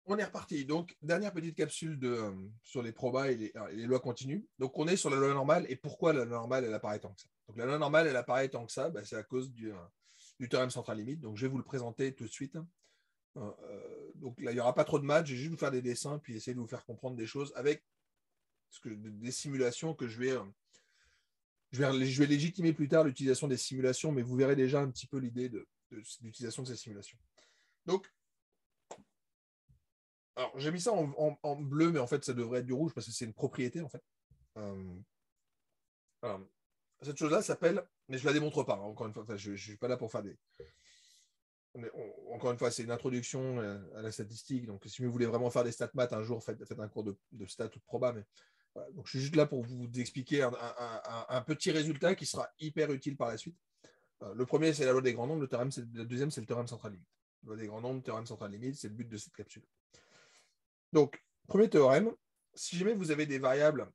On est reparti. Donc, dernière petite capsule sur les probas et les lois continues. Donc, on est sur la loi normale. Et pourquoi la loi normale, elle apparaît tant que ça? Donc, la loi normale, elle apparaît tant que ça, c'est à cause du théorème central limite. Donc, je vais vous le présenter tout de suite. Donc, là, il n'y aura pas trop de maths. Je vais juste vous faire des dessins, puis essayer de vous faire comprendre des choses avec des simulations que je vais légitimer plus tard l'utilisation des simulations, mais vous verrez déjà un petit peu l'idée de l'utilisation de ces simulations. Donc, alors, j'ai mis ça en bleu, mais en fait, ça devrait être du rouge parce que c'est une propriété, en fait. Euh, euh, cette chose-là s'appelle, mais je ne la démontre pas, hein, encore une fois, je ne suis pas là pour faire des. Encore une fois, c'est une introduction à la statistique. Donc, si vous voulez vraiment faire des stats maths un jour, faites un cours de stats ou de proba. Mais, voilà. Donc, je suis juste là pour vous expliquer un petit résultat qui sera hyper utile par la suite. Le premier, c'est la loi des grands nombres. Le deuxième, c'est le théorème central limite. Loi des grands nombres, théorème central limite, c'est le but de cette capsule. Donc, premier théorème, si jamais vous avez des variables,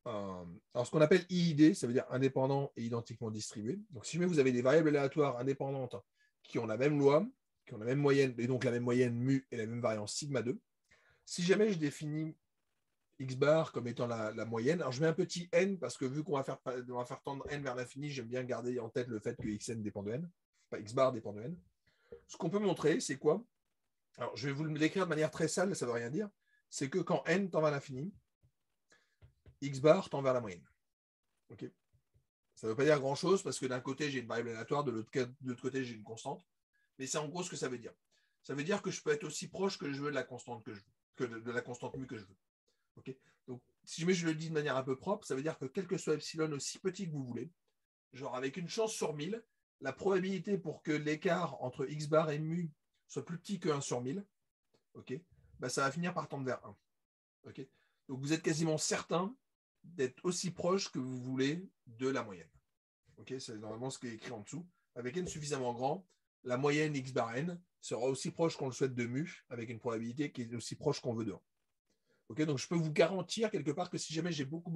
alors ce qu'on appelle IID, ça veut dire indépendant et identiquement distribué. Donc, si jamais vous avez des variables aléatoires indépendantes qui ont la même loi, qui ont la même moyenne, et donc la même moyenne mu et la même variance sigma 2, si jamais je définis x bar comme étant la moyenne, alors je mets un petit n parce que vu qu'on va faire tendre n vers l'infini, j'aime bien garder en tête le fait que xn dépend de n, enfin x bar dépend de n. Ce qu'on peut montrer, c'est quoi? Alors, je vais vous l'écrire de manière très sale, ça ne veut rien dire. C'est que quand n tend vers l'infini, x bar tend vers la moyenne. Okay, ça ne veut pas dire grand-chose parce que d'un côté, j'ai une variable aléatoire, de l'autre côté, j'ai une constante. Mais c'est en gros ce que ça veut dire. Ça veut dire que je peux être aussi proche que je veux de la constante que je veux, que de la constante mu que je veux. Okay, donc, si je le dis de manière un peu propre, ça veut dire que quel que soit epsilon aussi petit que vous voulez, genre avec une chance sur 1000, la probabilité pour que l'écart entre x bar et mu soit plus petit que 1 sur 1000, okay, ça va finir par tendre vers 1. Okay, donc vous êtes quasiment certain d'être aussi proche que vous voulez de la moyenne. Okay, c'est normalement ce qui est écrit en dessous. Avec n suffisamment grand, la moyenne x bar n sera aussi proche qu'on le souhaite de mu, avec une probabilité qui est aussi proche qu'on veut de 1. Okay, donc je peux vous garantir quelque part que si jamais j'ai beaucoup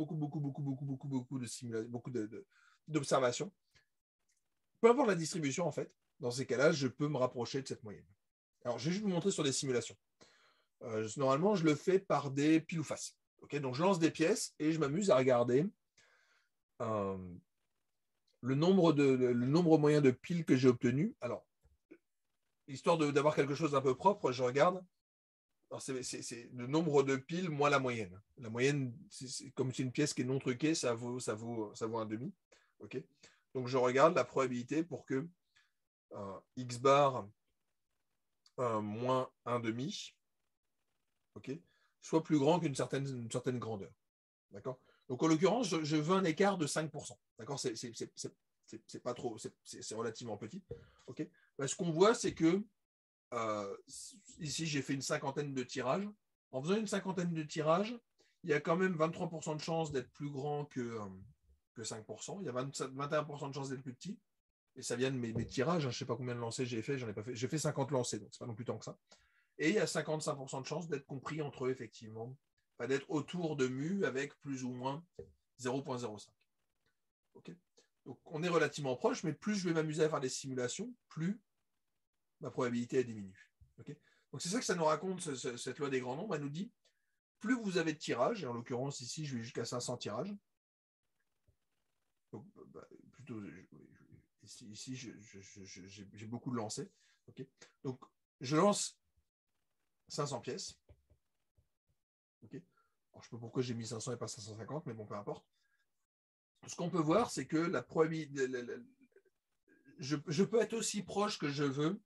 d'observations, peu importe la distribution en fait, dans ces cas-là, je peux me rapprocher de cette moyenne. Alors je vais juste vous montrer sur des simulations. Normalement, je le fais par des piles ou face. Okay, donc je lance des pièces et je m'amuse à regarder le nombre moyen de piles que j'ai obtenu. Alors, histoire d'avoir quelque chose d'un peu propre, je regarde. C'est le nombre de piles moins la moyenne. La moyenne, comme c'est une pièce qui est non truquée, ça vaut un demi. Okay, donc je regarde la probabilité pour que x bar moins un demi, okay, soit plus grand qu'une certaine grandeur. D'accord. Donc en l'occurrence, je veux un écart de 5%. D'accord. C'est pas trop, c'est relativement petit. Okay. Ce qu'on voit, c'est que ici, j'ai fait une cinquantaine de tirages. En faisant une cinquantaine de tirages, il y a quand même 23% de chance d'être plus grand que 5%. Il y a 21% de chance d'être plus petit. Et ça vient de mes tirages. Je ne sais pas combien de lancers j'ai fait. J'en ai pas fait. J'ai fait 50 lancers, donc c'est pas non plus tant que ça. Et il y a 55% de chance d'être compris entre eux, effectivement. Enfin, d'être autour de mu avec plus ou moins 0,05. Okay, donc on est relativement proche, mais plus je vais m'amuser à faire des simulations, plus ma probabilité elle diminue. Okay, donc c'est ça que ça nous raconte, cette loi des grands nombres. Elle nous dit, plus vous avez de tirages, et en l'occurrence ici, je vais jusqu'à 500 tirages. Donc, plutôt, ici j'ai beaucoup de lancers. Okay, donc, je lance 500 pièces. Okay, alors, je ne sais pas pourquoi j'ai mis 500 et pas 550, mais bon, peu importe. Ce qu'on peut voir, c'est que la probabilité, je peux être aussi proche que je veux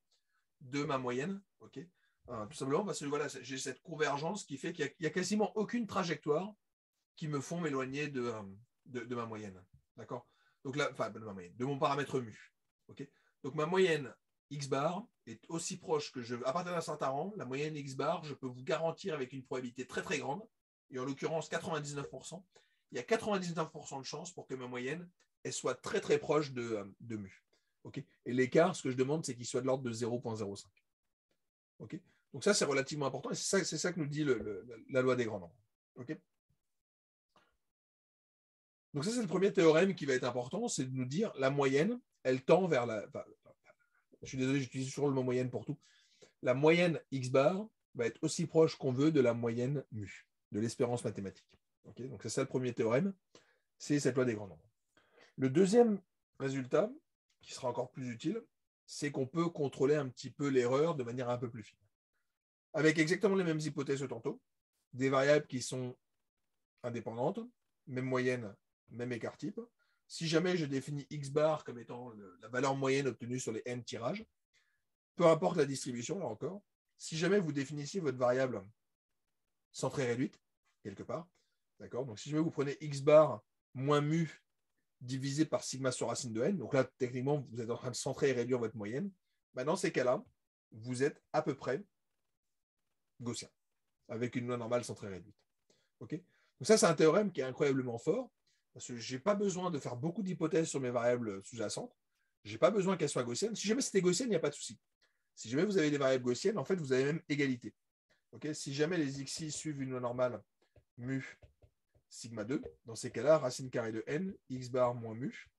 de ma moyenne, okay, tout simplement parce que voilà, j'ai cette convergence qui fait qu'il n'y a quasiment aucune trajectoire qui me font m'éloigner de ma moyenne. D'accord. Donc là, enfin, de ma moyenne, de mon paramètre mu. Okay, donc ma moyenne x bar est aussi proche que je veux. À partir d'un certain rang, la moyenne x bar, je peux vous garantir avec une probabilité très très grande, et en l'occurrence 99%, il y a 99% de chances pour que ma moyenne elle soit très très proche de mu. Okay, et l'écart, ce que je demande, c'est qu'il soit de l'ordre de 0,05. Okay, donc ça, c'est relativement important, et c'est ça que nous dit la loi des grands nombres. Okay, donc ça, c'est le premier théorème qui va être important, c'est de nous dire la moyenne, elle tend vers la... Enfin, je suis désolé, j'utilise toujours le mot moyenne pour tout. La moyenne x bar va être aussi proche qu'on veut de la moyenne mu, de l'espérance mathématique. Okay, donc c'est ça le premier théorème, c'est cette loi des grands nombres. Le deuxième résultat, qui sera encore plus utile, c'est qu'on peut contrôler un petit peu l'erreur de manière un peu plus fine. Avec exactement les mêmes hypothèses que tantôt, des variables qui sont indépendantes, même moyenne, même écart type. Si jamais je définis x bar comme étant la valeur moyenne obtenue sur les n tirages, peu importe la distribution, là encore, si jamais vous définissiez votre variable centrée réduite, quelque part, d'accord, donc si jamais vous prenez x bar moins mu divisé par sigma sur racine de n, donc là, techniquement, vous êtes en train de centrer et réduire votre moyenne, bah, dans ces cas-là, vous êtes à peu près gaussien, avec une loi normale centrée réduite. Okay, donc ça, c'est un théorème qui est incroyablement fort, parce que je n'ai pas besoin de faire beaucoup d'hypothèses sur mes variables sous-jacentes. Je n'ai pas besoin qu'elles soient gaussiennes. Si jamais c'était gaussienne, il n'y a pas de souci. Si jamais vous avez des variables gaussiennes, en fait, vous avez même égalité. Okay, si jamais les xi suivent une loi normale mu sigma 2, dans ces cas-là, racine carrée de n, x bar moins mu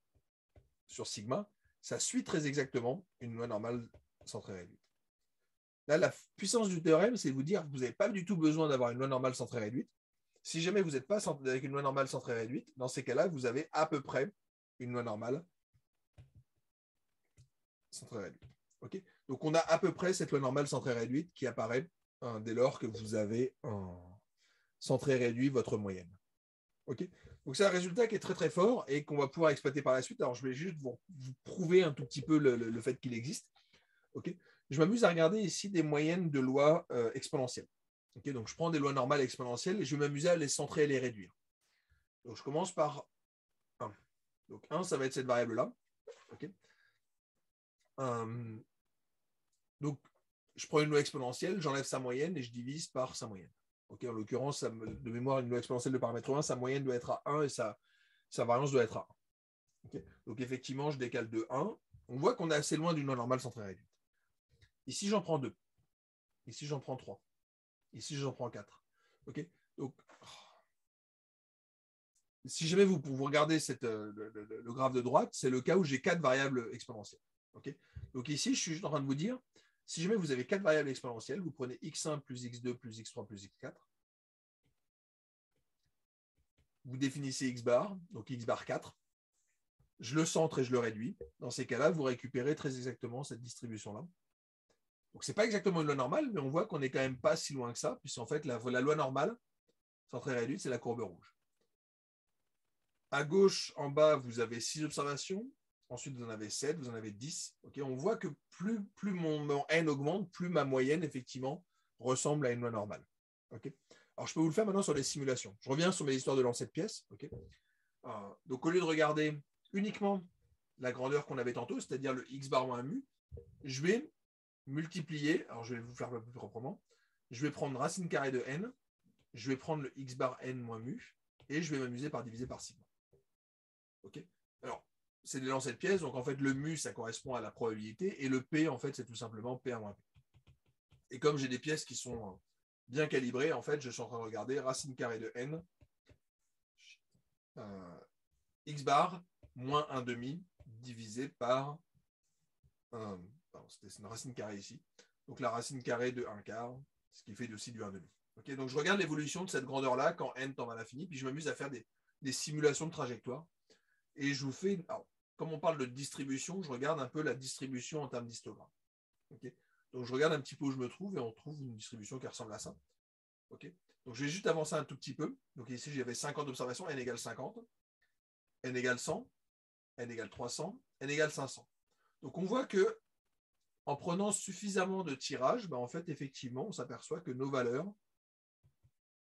sur sigma, ça suit très exactement une loi normale centrée réduite. Là, la puissance du théorème, c'est de vous dire que vous n'avez pas du tout besoin d'avoir une loi normale centrée réduite. Si jamais vous n'êtes pas avec une loi normale centrée réduite, dans ces cas-là, vous avez à peu près une loi normale centrée réduite. Okay, donc, on a à peu près cette loi normale centrée réduite qui apparaît dès lors que vous avez centré réduit votre moyenne. Okay, donc, c'est un résultat qui est très, très fort et qu'on va pouvoir exploiter par la suite. Alors, je vais juste vous prouver un tout petit peu le fait qu'il existe. Okay, je m'amuse à regarder ici des moyennes de lois exponentielles. Okay, donc, je prends des lois normales exponentielles et je vais m'amuser à les centrer et les réduire. Donc, je commence par 1. Donc, 1, ça va être cette variable-là. Okay, donc, je prends une loi exponentielle, j'enlève sa moyenne et je divise par sa moyenne. Okay, en l'occurrence, de mémoire, une loi exponentielle de paramètre 1, sa moyenne doit être à 1 et sa variance doit être à 1. Okay, donc, effectivement, je décale de 1. On voit qu'on est assez loin d'une loi normale centrée réduite. Ici, j'en prends 2. Ici, j'en prends 3. Ici, j'en prends 4. Okay, donc, si jamais vous regardez le graphe de droite, c'est le cas où j'ai 4 variables exponentielles. Okay, donc ici, je suis juste en train de vous dire, si jamais vous avez 4 variables exponentielles, vous prenez x1 plus x2 plus x3 plus x4. Vous définissez x bar, donc x bar 4. Je le centre et je le réduis. Dans ces cas-là, vous récupérez très exactement cette distribution-là. Donc, ce n'est pas exactement une loi normale, mais on voit qu'on n'est quand même pas si loin que ça, puisqu'en fait, la loi normale, centrée réduite, c'est la courbe rouge. À gauche, en bas, vous avez 6 observations. Ensuite, vous en avez 7, vous en avez 10. Okay, on voit que plus mon n augmente, plus ma moyenne, effectivement, ressemble à une loi normale. Okay, alors, je peux vous le faire maintenant sur les simulations. Je reviens sur mes histoires de lancer de pièces. Okay, donc, au lieu de regarder uniquement la grandeur qu'on avait tantôt, c'est-à-dire le x bar moins mu, je vais multiplier, alors je vais vous faire un peu plus proprement, je vais prendre racine carrée de n, je vais prendre le x bar n moins mu, et je vais m'amuser par diviser par sigma. Ok, alors, c'est des lancers de pièces, donc en fait, le mu, ça correspond à la probabilité, et le p, en fait, c'est tout simplement p1 moins p. Et comme j'ai des pièces qui sont bien calibrées, en fait, je suis en train de regarder racine carrée de n, x bar moins 1 demi divisé par c'est une racine carrée ici. Donc la racine carrée de 1 quart, ce qui fait aussi du 1 demi. Okay, donc je regarde l'évolution de cette grandeur-là quand n tend vers l'infini, puis je m'amuse à faire des simulations de trajectoire. Et je vous fais, alors, comme on parle de distribution, je regarde un peu la distribution en termes d'histogramme. Okay, donc je regarde un petit peu où je me trouve et on trouve une distribution qui ressemble à ça. Okay, donc je vais juste avancer un tout petit peu. Donc ici j'avais 50 observations, n égale 50, n égale 100, n égale 300, n égale 500. Donc on voit que en prenant suffisamment de tirages, ben en fait, effectivement, on s'aperçoit que nos valeurs,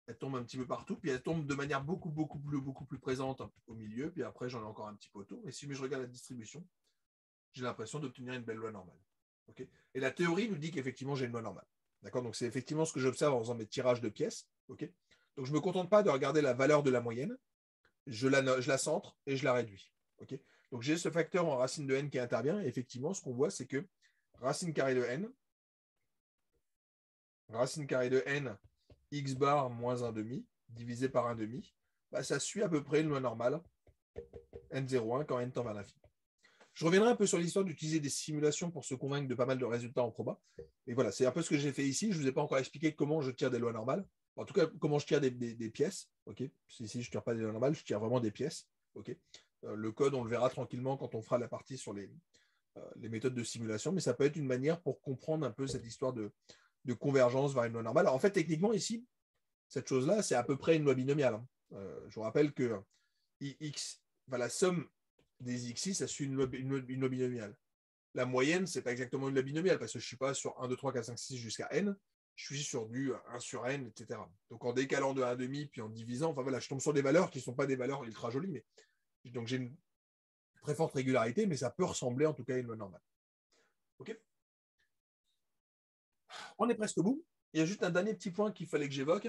elles tombent un petit peu partout, puis elles tombent de manière beaucoup plus présente au milieu, puis après, j'en ai encore un petit peu autour. Et si je regarde la distribution, j'ai l'impression d'obtenir une belle loi normale. Okay, et la théorie nous dit qu'effectivement, j'ai une loi normale. D'accord, donc, c'est effectivement ce que j'observe en faisant mes tirages de pièces. Okay, donc, je ne me contente pas de regarder la valeur de la moyenne, je la centre et je la réduis. Okay, donc, j'ai ce facteur en racine de n qui intervient, et effectivement, ce qu'on voit, c'est que racine carrée de n, x bar moins 1 demi, divisé par 1 demi, bah, ça suit à peu près une loi normale, n01 quand n tend vers l'infini. Je reviendrai un peu sur l'histoire d'utiliser des simulations pour se convaincre de pas mal de résultats en proba. Et voilà, c'est un peu ce que j'ai fait ici. Je ne vous ai pas encore expliqué comment je tire des lois normales. En tout cas, comment je tire des pièces. Okay, ici, je ne tire pas des lois normales, je tire vraiment des pièces. Okay. Le code, on le verra tranquillement quand on fera la partie sur les méthodes de simulation, mais ça peut être une manière pour comprendre un peu cette histoire de convergence vers une loi normale. Alors, en fait, techniquement, ici, cette chose-là, c'est à peu près une loi binomiale. Je vous rappelle que Ix, la somme des xi, ça suit une loi binomiale. La moyenne, ce n'est pas exactement une loi binomiale parce que je ne suis pas sur 1, 2, 3, 4, 5, 6 jusqu'à n. Je suis sur du 1 sur n, etc. Donc en décalant de 1,5 puis en divisant, enfin voilà, je tombe sur des valeurs qui ne sont pas des valeurs ultra jolies, mais donc j'ai une très forte régularité, mais ça peut ressembler en tout cas à une loi normale. Ok. On est presque au bout. Il y a juste un dernier petit point qu'il fallait que j'évoque,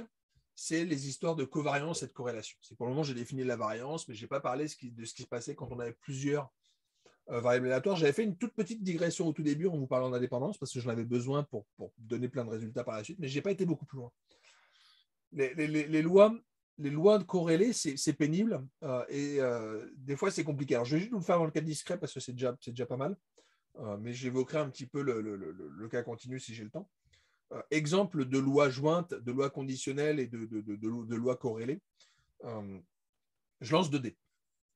c'est les histoires de covariance et de corrélation. C'est pour le moment, j'ai défini la variance, mais je n'ai pas parlé de ce qui se passait quand on avait plusieurs variables aléatoires. J'avais fait une toute petite digression au tout début en vous parlant d'indépendance parce que j'en avais besoin pour donner plein de résultats par la suite, mais je n'ai pas été beaucoup plus loin. Les lois de corrélés, c'est pénible et des fois, c'est compliqué. Alors, je vais juste vous le faire dans le cas discret parce que c'est déjà pas mal, mais j'évoquerai un petit peu le cas continu si j'ai le temps. Exemple de loi jointe, de loi conditionnelle et de loi corrélée. Je lance 2 dés.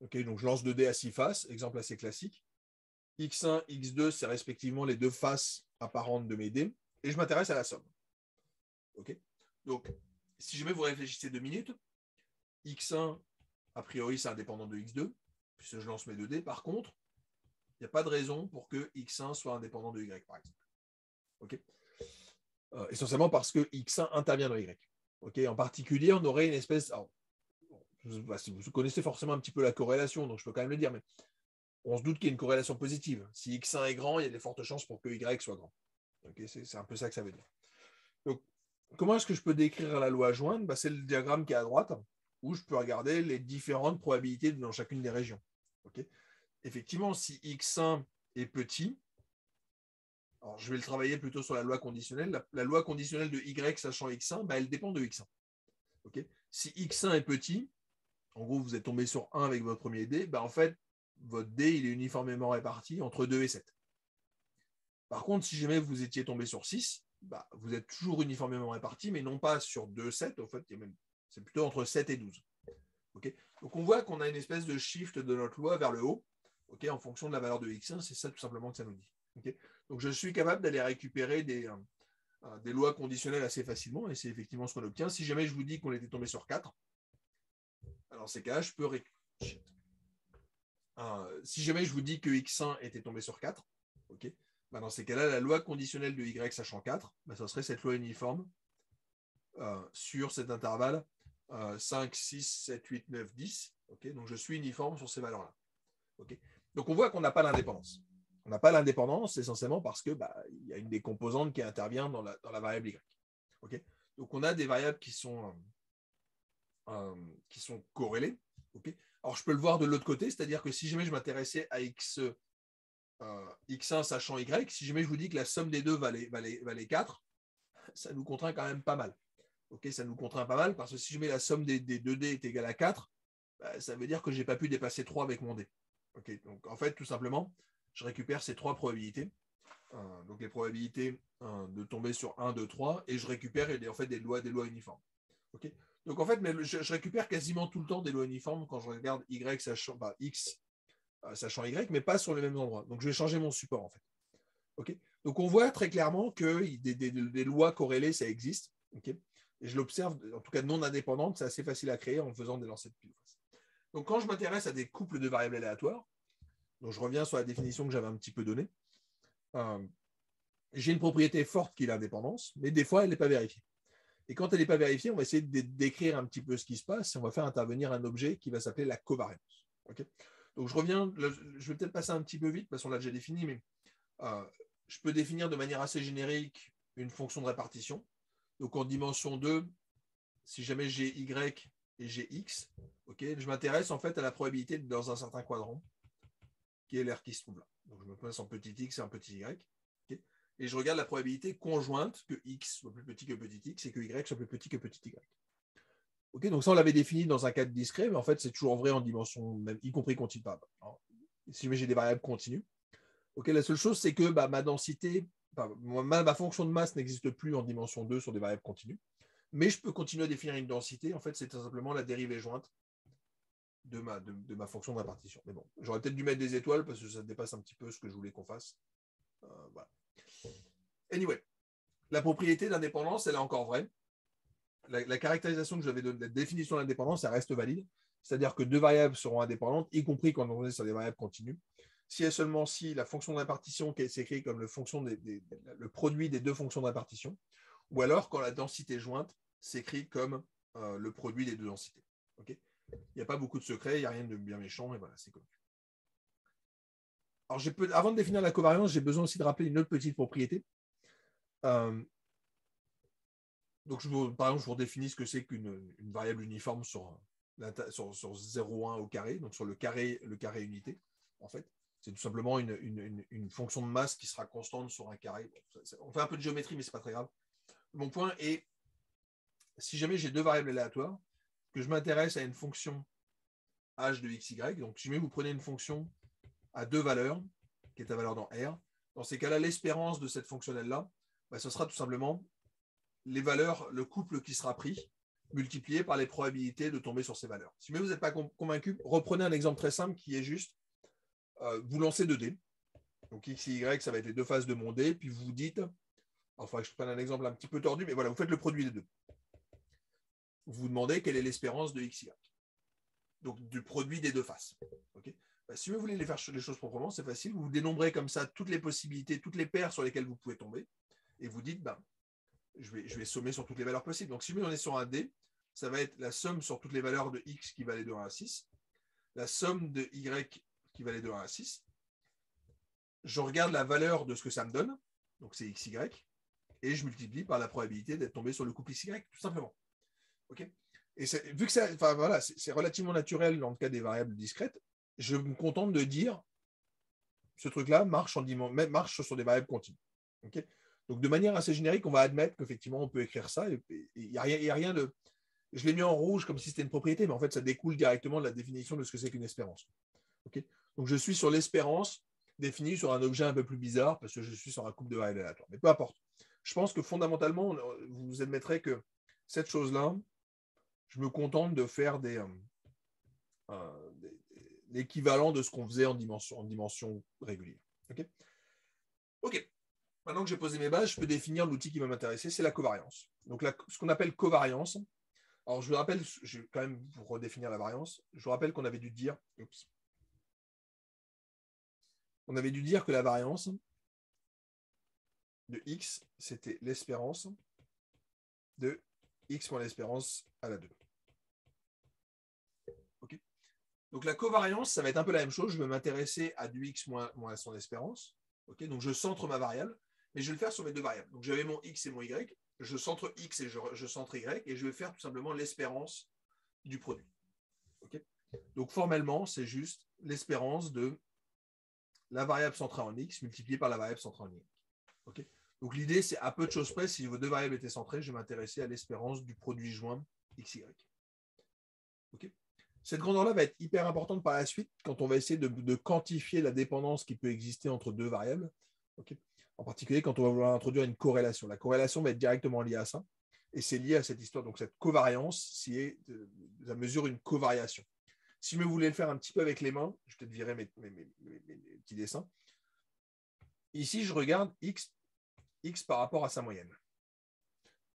Okay, donc je lance 2 dés à 6 faces, exemple assez classique. X1, X2, c'est respectivement les 2 faces apparentes de mes dés, et je m'intéresse à la somme. Okay, donc, si jamais vous réfléchissez 2 minutes, X1, a priori, c'est indépendant de X2, puisque je lance mes 2 dés. Par contre, il n'y a pas de raison pour que X1 soit indépendant de Y, par exemple. Okay, essentiellement parce que X1 intervient dans Y. Okay, en particulier, on aurait une espèce... Alors, vous connaissez forcément un petit peu la corrélation, donc je peux quand même le dire, mais on se doute qu'il y a une corrélation positive. Si X1 est grand, il y a de fortes chances pour que Y soit grand. Okay, c'est un peu ça que ça veut dire. Donc, comment est-ce que je peux décrire la loi jointe? C'est le diagramme qui est à droite, où je peux regarder les différentes probabilités dans chacune des régions. Okay, effectivement, si X1 est petit, alors je vais le travailler plutôt sur la loi conditionnelle. La loi conditionnelle de Y sachant X1, elle dépend de X1. Okay, si X1 est petit, en gros, vous êtes tombé sur 1 avec votre premier dé, en fait, votre dé, il est uniformément réparti entre 2 et 7. Par contre, si jamais vous étiez tombé sur 6, vous êtes toujours uniformément réparti, mais non pas sur 2, 7, en fait, c'est plutôt entre 7 et 12. Okay, donc on voit qu'on a une espèce de shift de notre loi vers le haut, okay, en fonction de la valeur de X1, c'est ça tout simplement que ça nous dit. Okay, donc je suis capable d'aller récupérer des lois conditionnelles assez facilement, et c'est effectivement ce qu'on obtient. Si jamais je vous dis qu'on était tombé sur 4, alors dans ces cas-là, je peux si jamais je vous dis que X1 était tombé sur 4, okay, dans ces cas-là, la loi conditionnelle de Y sachant 4, ça serait cette loi uniforme sur cet intervalle 5, 6, 7, 8, 9, 10. Okay, donc je suis uniforme sur ces valeurs-là. Okay, donc on voit qu'on n'a pas l'indépendance. On n'a pas l'indépendance essentiellement parce qu'il y a une des composantes qui intervient dans la variable Y. Okay, donc on a des variables qui sont corrélées. Okay, alors je peux le voir de l'autre côté, c'est-à-dire que si jamais je m'intéressais à X1 sachant Y, si jamais je vous dis que la somme des deux valait 4, ça nous contraint quand même pas mal. Okay, ça nous contraint pas mal parce que si je mets la somme des 2 dés est égale à 4, ça veut dire que je n'ai pas pu dépasser 3 avec mon dé. Okay, donc en fait, tout simplement, je récupère ces 3 probabilités. Donc les probabilités de tomber sur 1, 2, 3, et je récupère en fait, des lois uniformes. Okay, donc en fait, je récupère quasiment tout le temps des lois uniformes quand je regarde Y sachant X sachant Y, mais pas sur les mêmes endroits. Donc je vais changer mon support en fait. Okay, donc on voit très clairement que des lois corrélées, ça existe. Okay, et je l'observe, en tout cas non indépendantes, c'est assez facile à créer en faisant des lancers de pile face. Donc quand je m'intéresse à des couples de variables aléatoires, donc je reviens sur la définition que j'avais un petit peu donnée, j'ai une propriété forte qui est l'indépendance, mais des fois elle n'est pas vérifiée. Et quand elle n'est pas vérifiée, on va essayer de décrire un petit peu ce qui se passe et on va faire intervenir un objet qui va s'appeler la covariance. Okay, donc je reviens, je vais peut-être passer un petit peu vite parce qu'on l'a déjà défini, mais je peux définir de manière assez générique une fonction de répartition. Donc en dimension 2, si jamais j'ai Y et j'ai X, okay, je m'intéresse en fait à la probabilité dans un certain quadrant, qui est l'air qui se trouve là. Donc je me place en petit x et en petit y. Okay, et je regarde la probabilité conjointe que X soit plus petit que petit x et que Y soit plus petit que petit y. Okay, donc ça, on l'avait défini dans un cadre discret, mais en fait, c'est toujours vrai en dimension, même, y compris continue. si jamais j'ai des variables continues. Okay, la seule chose, c'est que ma densité, ma fonction de masse n'existe plus en dimension 2 sur des variables continues. Mais je peux continuer à définir une densité. En fait, c'est tout simplement la dérivée jointe de ma fonction de répartition. Mais bon, j'aurais peut-être dû mettre des étoiles parce que ça dépasse un petit peu ce que je voulais qu'on fasse. Voilà. Anyway, la propriété d'indépendance, elle est encore vraie. La caractérisation que j'avais donnée, la définition d'indépendance, elle reste valide. C'est-à-dire que deux variables seront indépendantes, y compris quand on est sur des variables continues. Si et seulement si la fonction de répartition s'écrit comme le produit des deux fonctions de répartition, ou alors quand la densité jointe s'écrit comme le produit des deux densités. Okay, il n'y a pas beaucoup de secrets, il n'y a rien de bien méchant, et voilà, c'est connu. Alors, avant de définir la covariance, j'ai besoin aussi de rappeler une autre petite propriété. Donc, par exemple, je vous redéfinis ce que c'est qu'une variable uniforme sur 0,1 au carré, donc sur le carré unité, en fait. C'est tout simplement une fonction de masse qui sera constante sur un carré. On fait un peu de géométrie, mais ce n'est pas très grave. Mon point est, si jamais j'ai deux variables aléatoires, que je m'intéresse à une fonction h de xy, donc si jamais vous prenez une fonction à deux valeurs, qui est à valeur dans R, dans ces cas-là, l'espérance de cette fonctionnelle-là, ce sera tout simplement les valeurs, le couple qui sera pris, multiplié par les probabilités de tomber sur ces valeurs. Si vous n'êtes pas convaincu, reprenez un exemple très simple qui est juste, vous lancez 2 dés, donc x et y, ça va être les deux faces de mon dé, puis vous vous dites, il faudrait que je prenne un exemple un petit peu tordu, mais voilà, vous faites le produit des deux. Vous vous demandez quelle est l'espérance de x, y. Donc du produit des deux faces. Okay, si vous voulez faire les choses proprement, c'est facile. Vous dénombrez comme ça toutes les possibilités, toutes les paires sur lesquelles vous pouvez tomber, et vous dites, je vais sommer sur toutes les valeurs possibles. Donc si on est sur un dé, ça va être la somme sur toutes les valeurs de x qui valait de 1 à 6, la somme de y qui valait de 1 à 6. Je regarde la valeur de ce que ça me donne, donc c'est xy, et je multiplie par la probabilité d'être tombé sur le couple xy, tout simplement. Okay, et vu que c'est relativement naturel dans le cas des variables discrètes, je me contente de dire ce truc-là marche sur des variables continues. Okay, donc de manière assez générique, on va admettre qu'effectivement on peut écrire ça, et il n'y a rien de... Je l'ai mis en rouge comme si c'était une propriété, mais en fait ça découle directement de la définition de ce que c'est qu'une espérance. Okay, donc je suis sur l'espérance définie sur un objet un peu plus bizarre parce que je suis sur un couple de variables aléatoires. Mais peu importe. Je pense que fondamentalement, vous admettrez que cette chose-là, je me contente de faire l'équivalent de ce qu'on faisait en dimension régulière. OK. Maintenant que j'ai posé mes bases, je peux définir l'outil qui va m'intéresser, c'est la covariance. Donc ce qu'on appelle covariance. Alors je vous rappelle, quand même pour redéfinir la variance, je vous rappelle qu'on avait dû dire, que la variance de x, c'était l'espérance de x moins l'espérance à la 2. Okay, donc la covariance, ça va être un peu la même chose. Je vais m'intéresser à du x moins son espérance. Okay, donc je centre ma variable, mais je vais le faire sur mes deux variables. Donc j'avais mon x et mon y. Je centre x et je centre y, et je vais faire tout simplement l'espérance du produit. Okay, donc formellement, c'est juste l'espérance de la variable centrée en x multipliée par la variable centrée en y. Okay, donc l'idée, c'est à peu de choses près, si vos deux variables étaient centrées, je vais m'intéresser à l'espérance du produit joint xy. Okay, cette grandeur-là va être hyper importante par la suite quand on va essayer de quantifier la dépendance qui peut exister entre deux variables. Okay, en particulier quand on va vouloir introduire une corrélation. La corrélation va être directement liée à ça. Et c'est lié à cette histoire. Donc cette covariance, ça mesure une covariation. Si vous voulez le faire un petit peu avec les mains, je vais peut-être virer mes petits dessins. Ici, je regarde x par rapport à sa moyenne.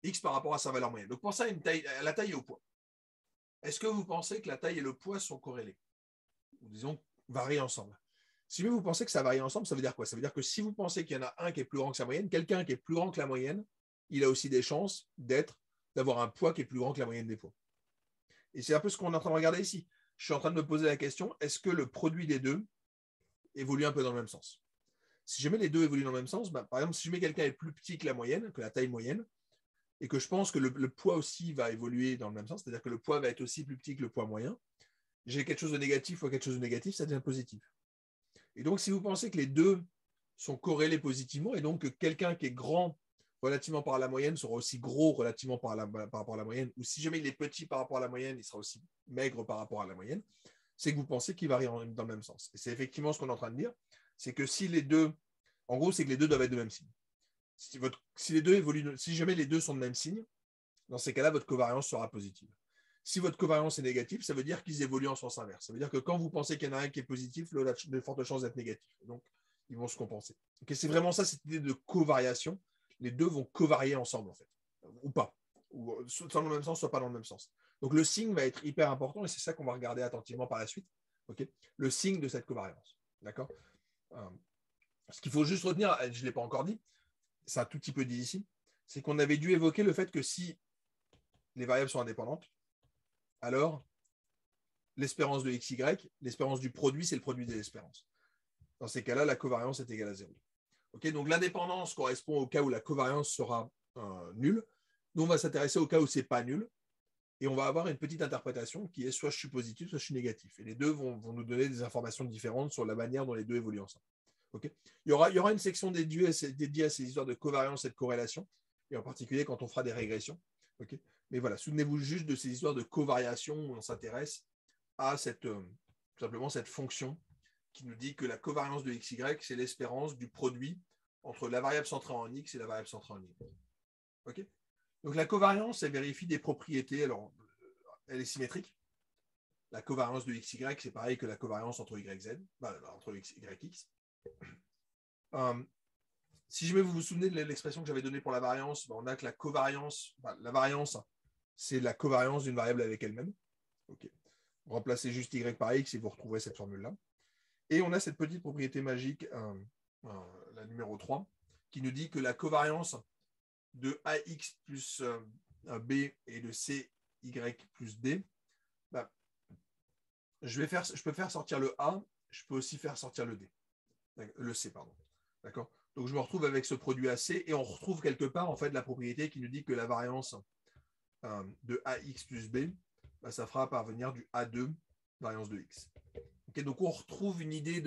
X par rapport à sa valeur moyenne. Donc pensez à la taille et au poids. Est-ce que vous pensez que la taille et le poids sont corrélés? Ou disons, varient ensemble. Si vous pensez que ça varie ensemble, ça veut dire quoi? Ça veut dire que si vous pensez qu'il y en a un qui est plus grand que sa moyenne, quelqu'un qui est plus grand que la moyenne, il a aussi des chances d'avoir un poids qui est plus grand que la moyenne des poids. Et c'est un peu ce qu'on est en train de regarder ici. Je suis en train de me poser la question, est-ce que le produit des deux évolue un peu dans le même sens? Si jamais les deux évoluent dans le même sens, par exemple, si je mets quelqu'un est plus petit que la moyenne, que la taille moyenne, et que je pense que le poids aussi va évoluer dans le même sens, c'est-à-dire que le poids va être aussi plus petit que le poids moyen, j'ai quelque chose de négatif fois quelque chose de négatif, ça devient positif. Et donc, si vous pensez que les deux sont corrélés positivement, et donc que quelqu'un qui est grand relativement par la moyenne sera aussi gros relativement par rapport à la moyenne, ou si jamais il est petit par rapport à la moyenne, il sera aussi maigre par rapport à la moyenne, c'est que vous pensez qu'ils varient dans le même sens. Et c'est effectivement ce qu'on est en train de dire, c'est que si les deux, en gros, c'est que les deux doivent être de même signe. Si les deux évoluent, si jamais les deux sont de même signe, dans ces cas-là, votre covariance sera positive. Si votre covariance est négative, ça veut dire qu'ils évoluent en sens inverse. Ça veut dire que quand vous pensez qu'il y en a un qui est positif, l'autre a de fortes chances d'être négatif. Donc, ils vont se compenser. Okay, c'est vraiment ça, cette idée de covariation. Les deux vont covarier ensemble, en fait. Ou pas. Ou soit dans le même sens, soit pas dans le même sens. Donc, le signe va être hyper important et c'est ça qu'on va regarder attentivement par la suite. Okay, le signe de cette covariance. D'accord. Ce qu'il faut juste retenir, je ne l'ai pas encore dit, c'est un tout petit peu dit ici, c'est qu'on avait dû évoquer le fait que si les variables sont indépendantes, alors l'espérance de xy, l'espérance du produit, c'est le produit des espérances. Dans ces cas-là, la covariance est égale à 0. Okay, donc l'indépendance correspond au cas où la covariance sera nulle. Nous, on va s'intéresser au cas où ce n'est pas nul. Et on va avoir une petite interprétation qui est soit je suis positif, soit je suis négatif. Et les deux vont nous donner des informations différentes sur la manière dont les deux évoluent ensemble. Okay, il y aura une section dédiée à ces histoires de covariance et de corrélation, et en particulier quand on fera des régressions. Okay, mais voilà, souvenez-vous juste de ces histoires de covariation où on s'intéresse à tout simplement cette fonction qui nous dit que la covariance de xy, c'est l'espérance du produit entre la variable centrée en x et la variable centrée en y. Okay, donc la covariance, elle vérifie des propriétés. Alors, elle est symétrique. La covariance de xy, c'est pareil que la covariance entre yz, entre yx. Si jamais vous vous souvenez de l'expression que j'avais donnée pour la variance, on a que la covariance, la variance, c'est la covariance d'une variable avec elle-même. Okay. Remplacez juste y par x et vous retrouverez cette formule-là. Et on a cette petite propriété magique, la numéro 3, qui nous dit que la covariance de ax plus b et de cy plus d, je peux faire sortir le a, je peux aussi faire sortir le d. Le c, pardon. D'accord. Donc je me retrouve avec ce produit AC et on retrouve quelque part en fait la propriété qui nous dit que la variance de AX plus B, ça fera parvenir du A2 variance de X. Okay, donc on retrouve une idée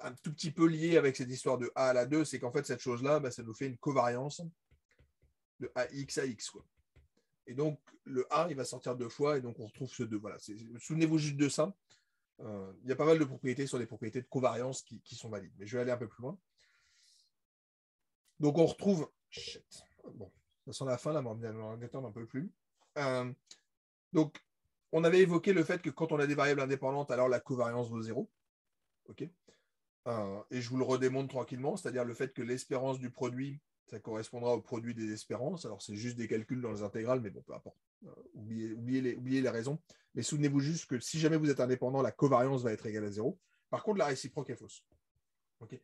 un tout petit peu liée avec cette histoire de A à la 2, c'est qu'en fait cette chose-là, ça nous fait une covariance de AX à X. Quoi. Et donc le A, il va sortir 2 fois et donc on retrouve ce 2. Voilà. Souvenez-vous juste de ça. Il y a pas mal de propriétés sur les propriétés de covariance qui sont valides. Mais je vais aller un peu plus loin. Donc on retrouve. Bon, ça sent la fin, là, mais on va attendre un peu plus. Donc, on avait évoqué le fait que quand on a des variables indépendantes, alors la covariance vaut 0. Okay, et je vous le redémontre tranquillement, c'est-à-dire le fait que l'espérance du produit, ça correspondra au produit des espérances. Alors, c'est juste des calculs dans les intégrales, mais bon, peu importe. Oubliez les raisons. Mais souvenez-vous juste que si jamais vous êtes indépendant, la covariance va être égale à 0. Par contre, la réciproque est fausse. Okay,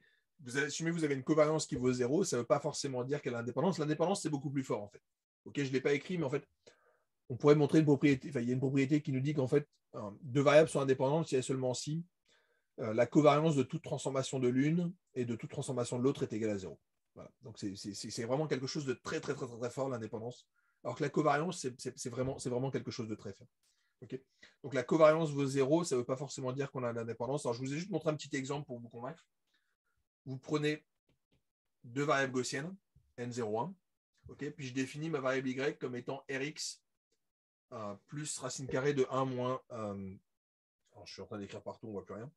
si vous avez une covariance qui vaut 0, ça ne veut pas forcément dire qu'elle a l'indépendance. L'indépendance, c'est beaucoup plus fort, en fait. Okay, je ne l'ai pas écrit, mais en fait, on pourrait montrer une propriété. Enfin, il y a une propriété qui nous dit qu'en fait, deux variables sont indépendantes si et seulement si la covariance de toute transformation de l'une et de toute transformation de l'autre est égale à 0. Voilà. Donc, c'est vraiment quelque chose de très, très, très, très, très fort, l'indépendance. Alors que la covariance, c'est vraiment quelque chose de très faible. Okay, donc, la covariance vaut 0, ça ne veut pas forcément dire qu'on a l'indépendance. Alors, je vous ai juste montré un petit exemple pour vous convaincre. Vous prenez deux variables gaussiennes, n0,1, okay, puis je définis ma variable y comme étant rx plus racine carrée de 1 moins. Alors je suis en train d'écrire partout, on ne voit plus rien.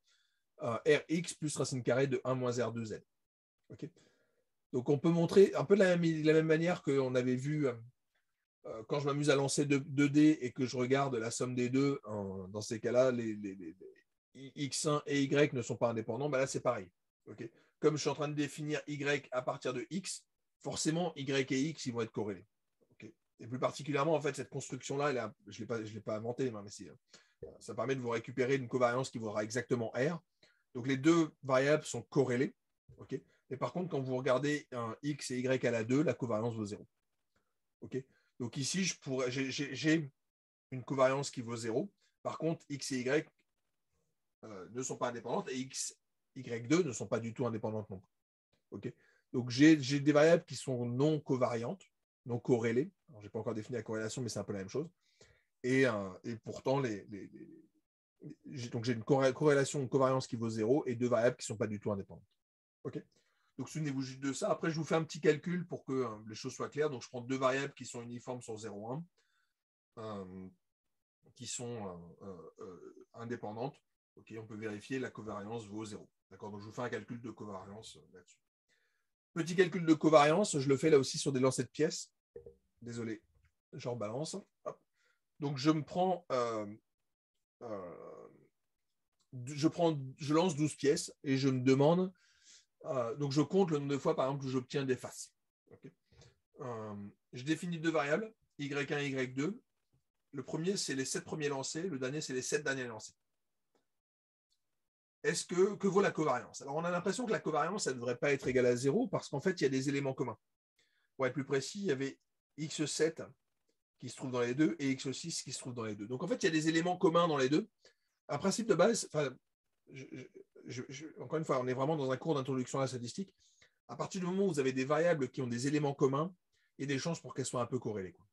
Rx plus racine carrée de 1 moins R2z. Okay, donc on peut montrer un peu de la même manière qu'on avait vu quand je m'amuse à lancer 2D et que je regarde la somme des deux. Dans ces cas-là, les x1 et y ne sont pas indépendants. Là, c'est pareil. Okay, comme je suis en train de définir y à partir de x, forcément, y et x, ils vont être corrélés. Okay, et plus particulièrement, en fait, cette construction-là, je ne l'ai pas inventée, mais ça permet de vous récupérer une covariance qui vaudra exactement R. Donc, les deux variables sont corrélées. Okay, mais par contre, quand vous regardez un x et y à la 2, la covariance vaut 0. Okay, donc ici, j'ai une covariance qui vaut 0. Par contre, x et y ne sont pas indépendantes et x, y2 ne sont pas du tout indépendantes non plus. Okay, donc, j'ai des variables qui sont non covariantes, non corrélées. Je n'ai pas encore défini la corrélation, mais c'est un peu la même chose. Et pourtant, donc j'ai une corrélation, une covariance qui vaut 0 et deux variables qui ne sont pas du tout indépendantes. Okay, donc, souvenez-vous juste de ça. Après, je vous fais un petit calcul pour que les choses soient claires. Donc, je prends deux variables qui sont uniformes sur 0,1. qui sont indépendantes, okay, on peut vérifier la covariance vaut 0. D'accord, donc je vous fais un calcul de covariance là-dessus. Petit calcul de covariance, je le fais là aussi sur des lancers de pièces. Désolé, je rebalance. Hop. Donc je me prends, je lance 12 pièces et je me demande, donc je compte le nombre de fois par exemple que j'obtiens des faces. Okay. Je définis deux variables, y1 et y2. Le premier, c'est les 7 premiers lancers, le dernier, c'est les 7 derniers lancers. Que vaut la covariance? Alors on a l'impression que la covariance, elle ne devrait pas être égale à 0 parce qu'en fait, il y a des éléments communs. Pour être plus précis, il y avait x7 qui se trouve dans les deux et x6 qui se trouve dans les deux. Donc en fait, il y a des éléments communs dans les deux. Un principe de base, encore une fois, on est vraiment dans un cours d'introduction à la statistique. À partir du moment où vous avez des variables qui ont des éléments communs, il y a des chances pour qu'elles soient un peu corrélées. Quoi.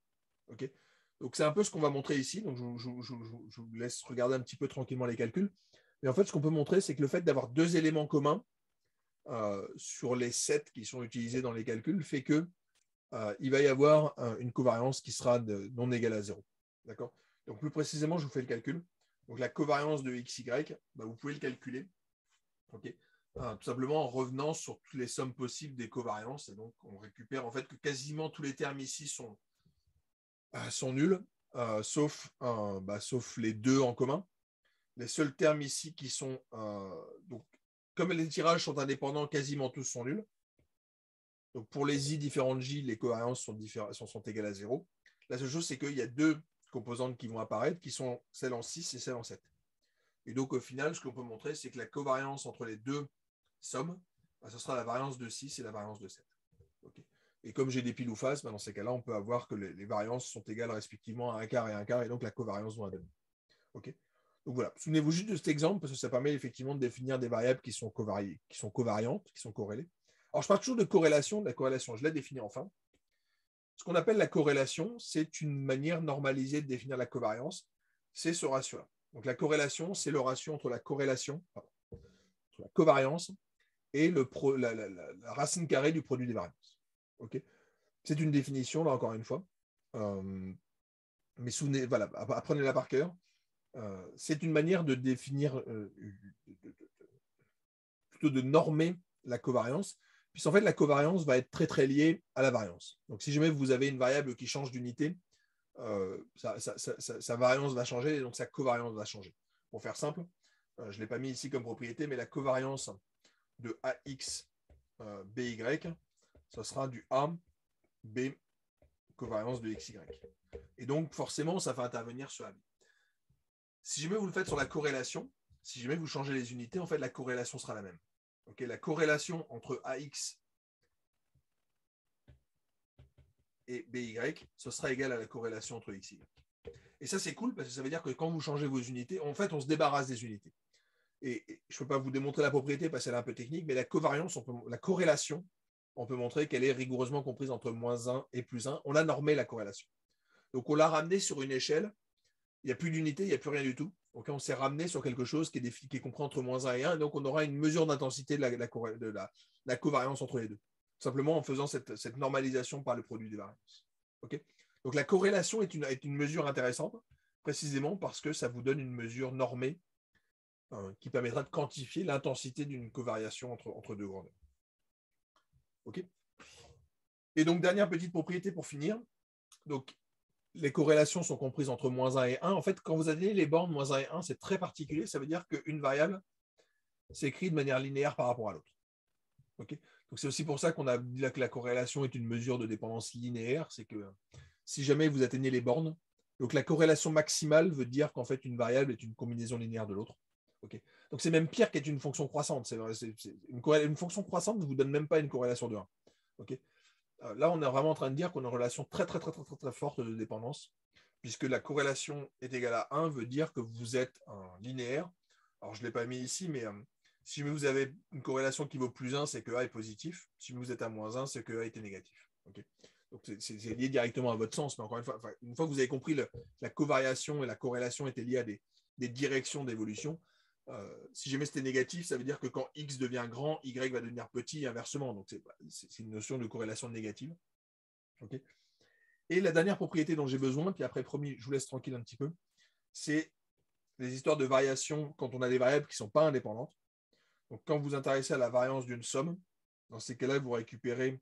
Okay, donc c'est un peu ce qu'on va montrer ici. Donc je vous laisse regarder un petit peu tranquillement les calculs. Mais en fait, ce qu'on peut montrer, c'est que le fait d'avoir deux éléments communs sur les 7 qui sont utilisés dans les calculs fait que il va y avoir une covariance qui sera non égale à 0. D'accord? Donc plus précisément, je vous fais le calcul. Donc la covariance de XY, vous pouvez le calculer. Okay, tout simplement en revenant sur toutes les sommes possibles des covariances. Et donc on récupère en fait que quasiment tous les termes ici sont nuls, sauf les deux en commun. Les seuls termes ici qui sont... donc, comme les tirages sont indépendants, quasiment tous sont nuls. Donc pour les i différentes j, les covariances sont égales à 0. La seule chose, c'est qu'il y a deux composantes qui vont apparaître, qui sont celles en 6 et celles en 7. Et donc au final, ce qu'on peut montrer, c'est que la covariance entre les deux sommes, ce sera la variance de 6 et la variance de 7. Okay. Et comme j'ai des piles ou faces, dans ces cas-là, on peut avoir que les variances sont égales respectivement à un quart, et donc la covariance vaut un demi. Okay. Donc voilà, souvenez-vous juste de cet exemple parce que ça permet effectivement de définir des variables qui sont covariantes, qui sont corrélées. Alors je parle toujours de la corrélation, je l'ai définie enfin. Ce qu'on appelle la corrélation, c'est une manière normalisée de définir la covariance, c'est ce ratio-là. Donc la corrélation, c'est le ratio entre la covariance et la racine carrée du produit des variances. Okay, c'est une définition, là encore une fois. Mais voilà, apprenez-la par cœur. C'est une manière de définir, plutôt de normer la covariance, puisqu'en fait la covariance va être très très liée à la variance. Donc si jamais vous avez une variable qui change d'unité, sa variance va changer et donc sa covariance va changer. Pour faire simple, je ne l'ai pas mis ici comme propriété, mais la covariance de AX BY, ce sera du A B covariance de XY. Et donc forcément, ça va intervenir sur AB. Si jamais vous le faites sur la corrélation, si jamais vous changez les unités, en fait, la corrélation sera la même. Okay, la corrélation entre AX et BY, ce sera égal à la corrélation entre XY. Et ça, c'est cool parce que ça veut dire que quand vous changez vos unités, en fait, on se débarrasse des unités. Et je ne peux pas vous démontrer la propriété parce qu'elle est un peu technique, mais la corrélation, on peut montrer qu'elle est rigoureusement comprise entre -1 et +1. On a normé la corrélation. Donc, on l'a ramené sur une échelle. Il n'y a plus d'unité, il n'y a plus rien du tout. Donc, on s'est ramené sur quelque chose qui est compris entre -1 et 1. Et donc, on aura une mesure d'intensité de la covariance entre les deux. Simplement en faisant cette normalisation par le produit des variances. Okay, donc, la corrélation est une mesure intéressante, précisément parce que ça vous donne une mesure normée qui permettra de quantifier l'intensité d'une covariation entre deux grandeurs. Okay, et donc, dernière petite propriété pour finir. Donc, les corrélations sont comprises entre -1 et 1. En fait, quand vous avez les bornes -1 et 1, c'est très particulier. Ça veut dire qu'une variable s'écrit de manière linéaire par rapport à l'autre. Okay, donc, c'est aussi pour ça qu'on a dit que la corrélation est une mesure de dépendance linéaire. C'est que si jamais vous atteignez les bornes, donc la corrélation maximale veut dire qu'en fait, une variable est une combinaison linéaire de l'autre. Okay, donc, c'est même pire qu'être une fonction croissante. Une fonction croissante ne vous donne même pas une corrélation de 1. Okay, là, on est vraiment en train de dire qu'on a une relation très forte de dépendance, puisque la corrélation est égale à 1 veut dire que vous êtes un linéaire. Alors, je ne l'ai pas mis ici, mais si vous avez une corrélation qui vaut +1, c'est que A est positif. Si vous êtes à -1, c'est que A était négatif. Okay, donc, c'est lié directement à votre sens, mais encore une fois que vous avez compris la covariation et la corrélation étaient liées à des directions d'évolution. Si jamais c'était négatif, ça veut dire que quand X devient grand, Y va devenir petit et inversement. Donc, c'est une notion de corrélation négative. Okay, et la dernière propriété dont j'ai besoin, puis après, promis, je vous laisse tranquille un petit peu, c'est les histoires de variation quand on a des variables qui ne sont pas indépendantes. Donc, quand vous vous intéressez à la variance d'une somme, dans ces cas-là, vous récupérez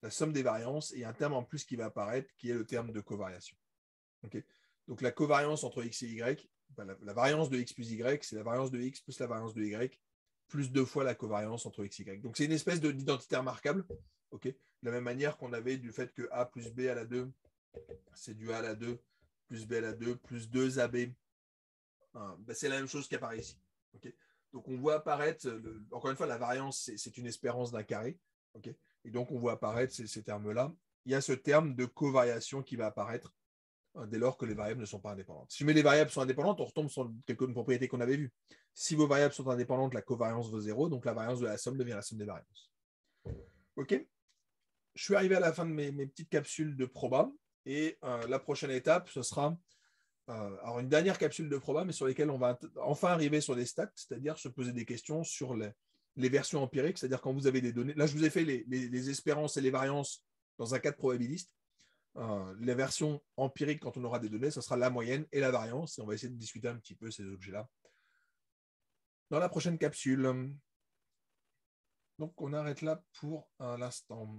la somme des variances et un terme en plus qui va apparaître, qui est le terme de covariation. Okay. Donc, la covariance entre x et y, la variance de x plus y, c'est la variance de x plus la variance de y, plus 2 fois la covariance entre x et y. Donc, c'est une espèce d'identité remarquable. Okay. De la même manière qu'on avait du fait que a plus b à la 2, c'est du a à la 2, plus b à la 2, plus 2ab. C'est la même chose qui apparaît ici. Okay. Donc, on voit apparaître, encore une fois, la variance, c'est une espérance d'un carré. Okay. Et donc, on voit apparaître ces termes-là. Il y a ce terme de covariation qui va apparaître dès lors que les variables ne sont pas indépendantes. Si les variables sont indépendantes, on retombe sur quelques propriétés qu'on avait vues. Si vos variables sont indépendantes, la covariance vaut 0, donc la variance de la somme devient la somme des variances. OK. Je suis arrivé à la fin de mes petites capsules de proba, et la prochaine étape, ce sera alors une dernière capsule de proba, mais sur lesquelles on va enfin arriver sur les stats, c'est-à-dire se poser des questions sur les versions empiriques, c'est-à-dire quand vous avez des données. Là, je vous ai fait les espérances et les variances dans un cadre probabiliste. Les versions empiriques, quand on aura des données, ce sera la moyenne et la variance. Et on va essayer de discuter un petit peu ces objets-là dans la prochaine capsule. Donc, on arrête là pour l'instant.